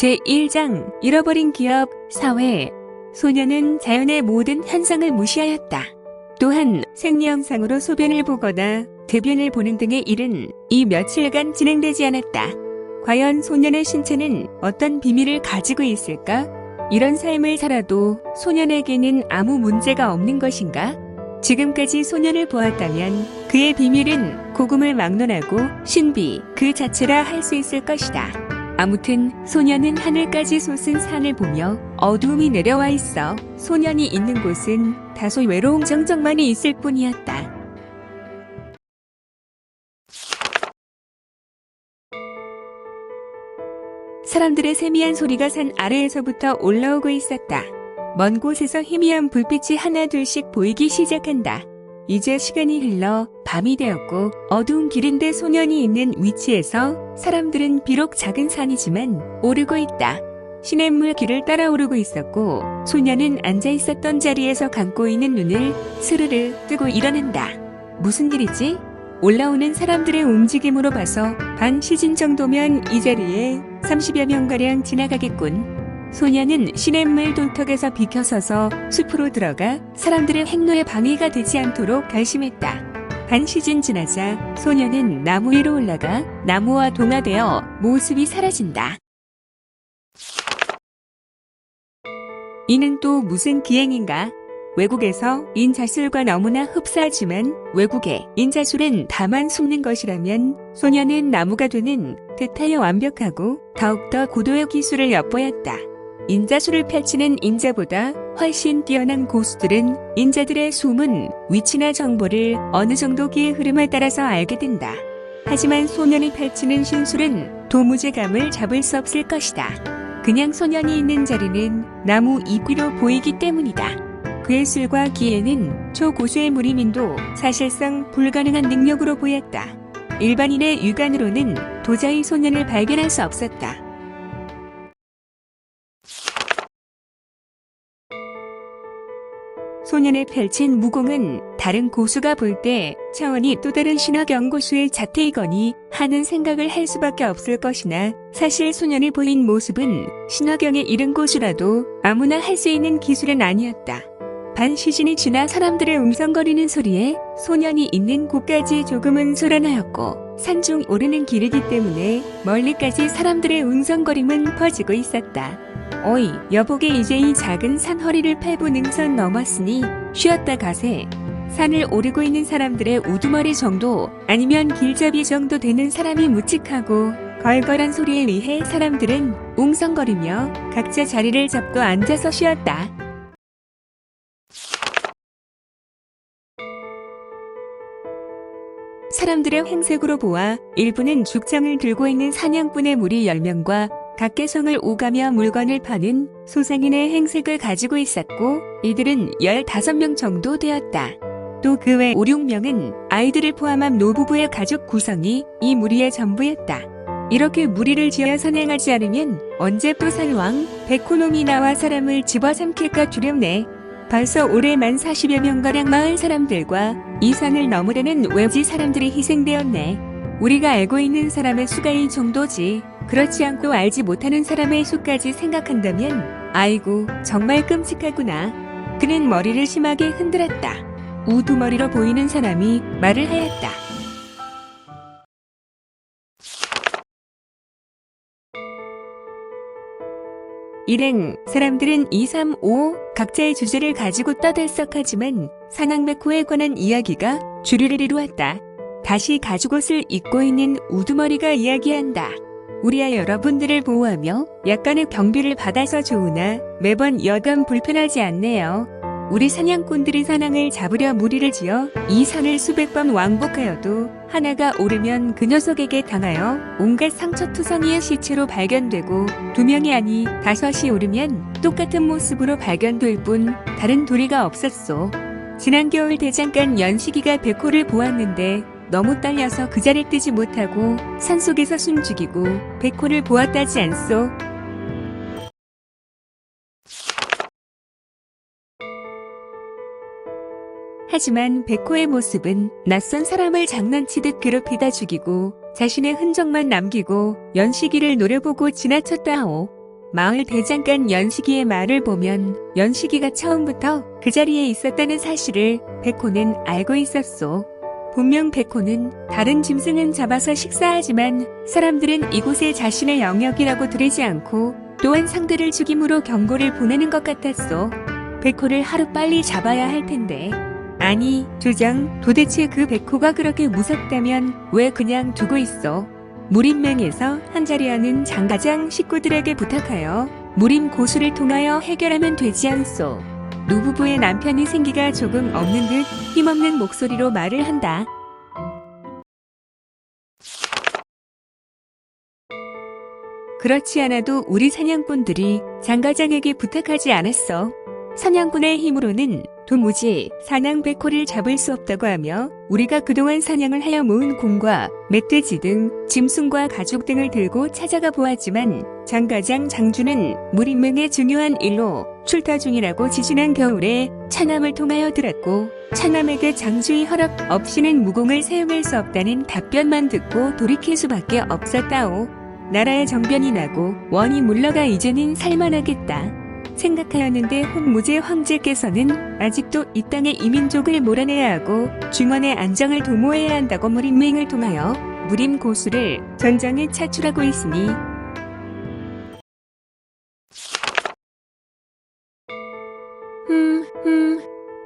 제1장 잃어버린 기업, 사회. 소녀는 자연의 모든 현상을 무시하였다. 또한 생리현상으로 소변을 보거나 대변을 보는 등의 일은 이 며칠간 진행되지 않았다. 과연 소년의 신체는 어떤 비밀을 가지고 있을까? 이런 삶을 살아도 소년에게는 아무 문제가 없는 것인가? 지금까지 소년을 보았다면 그의 비밀은 고금을 막론하고 신비 그 자체라 할 수 있을 것이다. 아무튼 소년은 하늘까지 솟은 산을 보며 어두움이 내려와 있어 소년이 있는 곳은 다소 외로운 정적만이 있을 뿐이었다. 사람들의 세미한 소리가 산 아래에서부터 올라오고 있었다. 먼 곳에서 희미한 불빛이 하나 둘씩 보이기 시작한다. 이제 시간이 흘러 밤이 되었고 어두운 길인데 소년이 있는 위치에서 사람들은 비록 작은 산이지만 오르고 있다. 시냇물 길을 따라 오르고 있었고 소년은 앉아 있었던 자리에서 감고 있는 눈을 스르르 뜨고 일어난다. 무슨 일이지? 올라오는 사람들의 움직임으로 봐서 반 시즌 정도면 이 자리에 30여 명가량 지나가겠군. 소년은 시냇물 돌턱에서 비켜서서 숲으로 들어가 사람들의 행로에 방해가 되지 않도록 결심했다. 반 시즌 지나자 소년은 나무 위로 올라가 나무와 동화되어 모습이 사라진다. 이는 또 무슨 기행인가? 외국에서 인자술과 너무나 흡사하지만 외국의 인자술은 다만 숨는 것이라면 소년은 나무가 되는 듯하여 완벽하고 더욱더 고도의 기술을 엿보였다. 인자술을 펼치는 인자보다 훨씬 뛰어난 고수들은 인자들의 숨은 위치나 정보를 어느 정도 기의 흐름에 따라서 알게 된다. 하지만 소년이 펼치는 신술은 도무지 감을 잡을 수 없을 것이다. 그냥 소년이 있는 자리는 나무 잎 위로 보이기 때문이다. 그의 술과 기에는 초고수의 무리민도 사실상 불가능한 능력으로 보였다. 일반인의 육안으로는 도저히 소년을 발견할 수 없었다. 소년의 펼친 무공은 다른 고수가 볼 때 차원이 또 다른 신화경 고수의 자태이거니 하는 생각을 할 수밖에 없을 것이나 사실 소년이 보인 모습은 신화경의 이른 고수라도 아무나 할 수 있는 기술은 아니었다. 반 시즌이 지나 사람들의 웅성거리는 소리에 소년이 있는 곳까지 조금은 소란하였고 산중 오르는 길이기 때문에 멀리까지 사람들의 웅성거림은 퍼지고 있었다. 어이, 여보게 이제 이 작은 산 허리를 8분 능선 넘었으니 쉬었다 가세. 산을 오르고 있는 사람들의 우두머리 정도 아니면 길잡이 정도 되는 사람이 묵직하고 걸걸한 소리에 의해 사람들은 웅성거리며 각자 자리를 잡고 앉아서 쉬었다. 사람들의 행색으로 보아 일부는 죽창을 들고 있는 사냥꾼의 무리 10명과 각개성을 오가며 물건을 파는 소상인의 행색을 가지고 있었고 이들은 15명 정도 되었다. 또 그 외 5, 6명은 아이들을 포함한 노부부의 가족 구성이 이 무리의 전부였다. 이렇게 무리를 지어 선행하지 않으면 언제 또 산왕 백호놈이 나와 사람을 집어삼킬까 두렵네. 벌써 올해 만 40여 명가량 마을 사람들과 이 산을 넘으려는 외지 사람들이 희생되었네. 우리가 알고 있는 사람의 수가 이 정도지. 그렇지 않고 알지 못하는 사람의 수까지 생각한다면 아이고 정말 끔찍하구나. 그는 머리를 심하게 흔들었다. 우두머리로 보이는 사람이 말을 하였다. 일행 사람들은 2, 3, 5 각자의 주제를 가지고 떠들썩하지만 산악백호에 관한 이야기가 주류를 이루었다. 다시 가죽옷을 입고 있는 우두머리가 이야기한다. 우리야 여러분들을 보호하며 약간의 경비를 받아서 좋으나 매번 여간 불편하지 않네요. 우리 사냥꾼들이 사냥을 잡으려 무리를 지어 이 산을 수백 번 왕복하여도 하나가 오르면 그 녀석에게 당하여 온갖 상처투성이의 시체로 발견되고 2명이 아니 5이 오르면 똑같은 모습으로 발견될 뿐 다른 도리가 없었소. 지난 겨울 대장간 연식이가 백호를 보았는데 너무 떨려서 그 자리를 뜨지 못하고 산속에서 숨죽이고 백호를 보았다지 않소. 하지만 백호의 모습은 낯선 사람을 장난치듯 괴롭히다 죽이고 자신의 흔적만 남기고 연식이를 노려보고 지나쳤다 하오. 마을 대장간 연식이의 말을 보면 연식이가 처음부터 그 자리에 있었다는 사실을 백호는 알고 있었소. 분명 백호는 다른 짐승은 잡아서 식사하지만 사람들은 이곳에 자신의 영역이라고 들이지 않고 또한 상대를 죽임으로 경고를 보내는 것 같았소. 백호를 하루빨리 잡아야 할 텐데. 아니, 조장, 도대체 그 백호가 그렇게 무섭다면 왜 그냥 두고 있어? 무림맹에서 한자리하는 장가장 식구들에게 부탁하여 무림 고수를 통하여 해결하면 되지 않소. 노부부의 남편이 생기가 조금 없는 듯 힘없는 목소리로 말을 한다. 그렇지 않아도 우리 사냥꾼들이 장가장에게 부탁하지 않았어. 사냥꾼의 힘으로는 도무지 사냥 백호를 잡을 수 없다고 하며 우리가 그동안 사냥을 하여 모은 곰과 멧돼지 등 짐승과 가죽 등을 들고 찾아가 보았지만 장가장 장주는 무림맹의 중요한 일로 출타 중이라고 지지난 겨울에 차남을 통하여 들었고 차남에게 장주의 허락 없이는 무공을 사용할 수 없다는 답변만 듣고 돌이킬 수밖에 없었다오. 나라의 정변이 나고 원이 물러가 이제는 살만하겠다 생각하였는데 홍무제 황제께서는 아직도 이 땅의 이민족을 몰아내야 하고 중원의 안정을 도모해야 한다고 무림맹을 통하여 무림 고수를 전장에 차출하고 있으니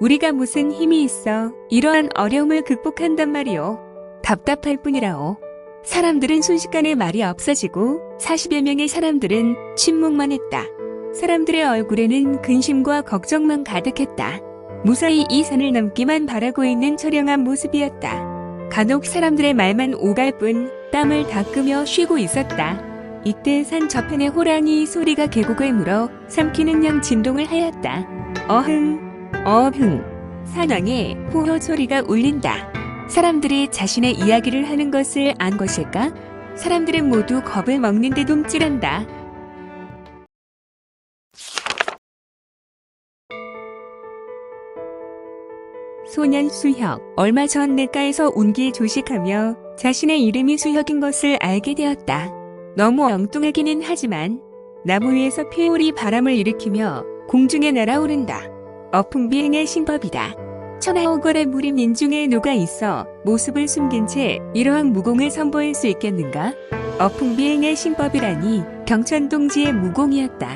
우리가 무슨 힘이 있어 이러한 어려움을 극복한단 말이오. 답답할 뿐이라오. 사람들은 순식간에 말이 없어지고 40여 명의 사람들은 침묵만 했다. 사람들의 얼굴에는 근심과 걱정만 가득했다. 무사히 이 산을 넘기만 바라고 있는 처량한 모습이었다. 간혹 사람들의 말만 오갈 뿐 땀을 닦으며 쉬고 있었다. 이때 산 저편의 호랑이 소리가 계곡을 물어 삼키는 양 진동을 하였다. 어흥 산왕의 호호 소리가 울린다. 사람들이 자신의 이야기를 하는 것을 안 것일까? 사람들은 모두 겁을 먹는 듯 움찔한다. 소년 수혁, 얼마 전 냇가에서 운기 조식하며 자신의 이름이 수혁인 것을 알게 되었다. 너무 엉뚱하기는 하지만 나무 위에서 폐울이 바람을 일으키며 공중에 날아오른다. 어풍비행의 신법이다. 천하오걸의 무림 인중에 누가 있어 모습을 숨긴 채 이러한 무공을 선보일 수 있겠는가? 어풍비행의 신법이라니 경천동지의 무공이었다.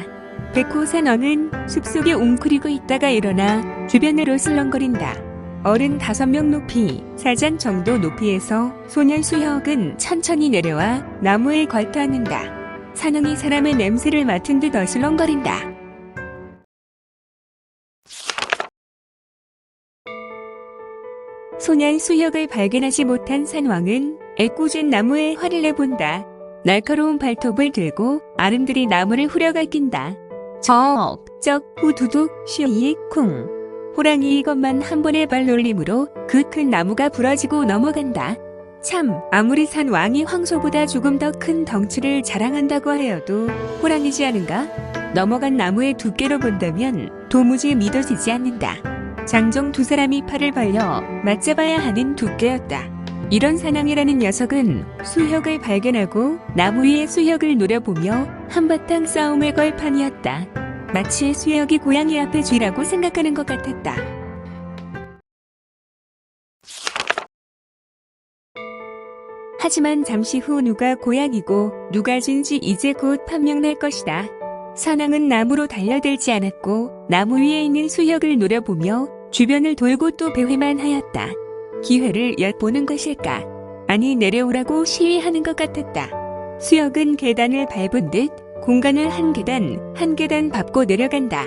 백호산어는 숲속에 웅크리고 있다가 일어나 주변으로 슬렁거린다. 어른 5명 높이, 사장 정도 높이에서 소년 수혁은 천천히 내려와 나무에 걸터앉는다. 산엉이 사람의 냄새를 맡은 듯 어슬렁거린다. 소년 수혁을 발견하지 못한 산왕은 애꿎은 나무에 활을 내본다. 날카로운 발톱을 들고 아름드리 나무를 후려가 낀다. 적, 후두둑, 쉬익, 쿵. 호랑이 이것만 한 번의 발놀림으로 그 큰 나무가 부러지고 넘어간다. 참, 아무리 산왕이 황소보다 조금 더 큰 덩치를 자랑한다고 하여도 호랑이지 않은가? 넘어간 나무의 두께로 본다면 도무지 믿어지지 않는다. 장정 2사람이 팔을 벌려 맞잡아야 하는 두께였다. 이런 사냥이라는 녀석은 수혁을 발견하고 나무 위에 수혁을 노려보며 한바탕 싸움을 걸 판이었다. 마치 수혁이 고양이 앞에 쥐라고 생각하는 것 같았다. 하지만 잠시 후 누가 고양이고 누가 쥐인지 이제 곧 판명날 것이다. 산왕은 나무로 달려들지 않았고 나무 위에 있는 수혁을 노려보며 주변을 돌고 또 배회만 하였다. 기회를 엿보는 것일까? 아니 내려오라고 시위하는 것 같았다. 수혁은 계단을 밟은 듯 공간을 한 계단 밟고 내려간다.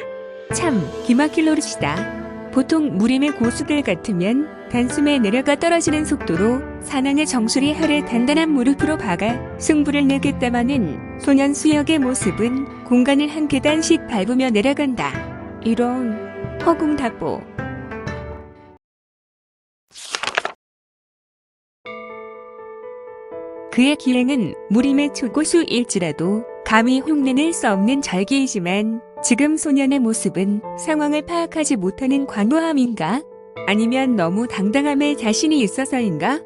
참 기막힐 노릇이다. 보통 무림의 고수들 같으면 단숨에 내려가 떨어지는 속도로 산왕의 정수리 혈에 단단한 무릎으로 박아 승부를 내겠다마는 소년 수혁의 모습은 공간을 한 계단씩 밟으며 내려간다. 이런 허공답보. 그의 기행은 무림의 초고수일지라도 감히 흉내낼 수 없는 절기이지만 지금 소년의 모습은 상황을 파악하지 못하는 관우함인가? 아니면 너무 당당함에 자신이 있어서인가?